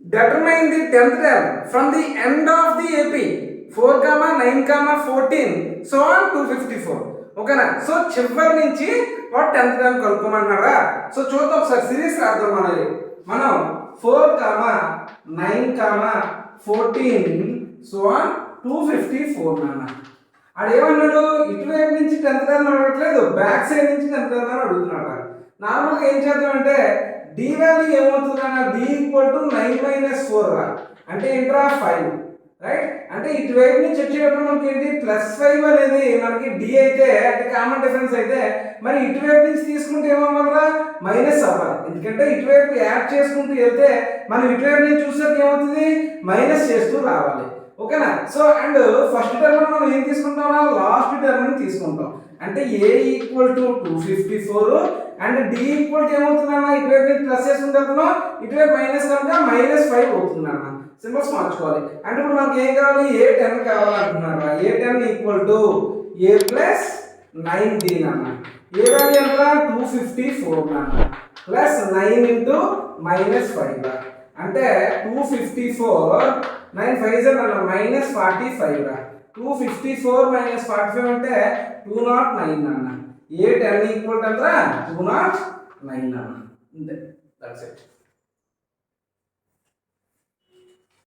determine the 10th term from the end of the AP 4, 9, 14 so on 254. ఓకేనా? So చివరి నుంచి వాడు 10th term కలుపుకోమంటున్నారా? So చూద్దాం ఒకసారి సిరీస్ రాద్దాం మనం 4, 9, 14 సో ఆన్ 254 నాన్న. ఆడేమన్నాడు, ఇటువైపు నుంచి 10th టర్మ్ అడగట్లేదు, బ్యాక్ సైడ్ నుంచి 10th టర్మ్ అడుగుతున్నాడు. నార్మల్గా ఏం చేద్దామంటే డి వాల్యూ ఏమవుతుందన్న, డి ఈక్వల్ టు 9 - 4 రా, అంటే ఏంట్రా 5, రైట్? అంటే ఇటువైపు నుంచి వచ్చేటప్పుడు మనకి ఏంటి +5 అనేది మనకి డి అయితే, అంటే కామన్ డిఫరెన్స్ అయితే, మరి ఇటువైపు నుంచి తీసుకుంటే ఏమవ్వాలరా, మైనస్ అవ్వాలి. ఎందుకంటే ఇటువైపు యాడ్ చేసుకుంటూ వెళ్తే మనం ఇటువైపు నుంచి చూసేది ఏమవుతుంది, మైనస్ చేస్తూ రావాలి. ఓకేనా? సో అండ్ ఫస్ట్ టర్మ్ మనం ఏం తీసుకుంటాం, లాస్ట్ టర్మ్ తీసుకుంటాం. అంటే A equal to 254 and D equal to ఏమవుతుందన్న, ఇటువైపు నుంచి ప్లస్ చేసుకుంటున్నాం, ఇటువైపు మైనస్ కనుక -5 అవుతుందన్న. సింబల్స్ మార్చుకోవాలి. అంటే ఇప్పుడు మనకి ఏం కావాలి, A10 కావాలంటున్నారు. A10 equal to A plus 9D అన్న. ఏ వాల్యూ ఎంత, 254 అన్న, ప్లస్ 9 ఇంటూ -5 అంటే 254 9 5 అన్న -45 రా. 254 - 45 అంటే 209 అన్న. A10 ఈక్వల్ టు ఎంత, 209 అన్న. That's it.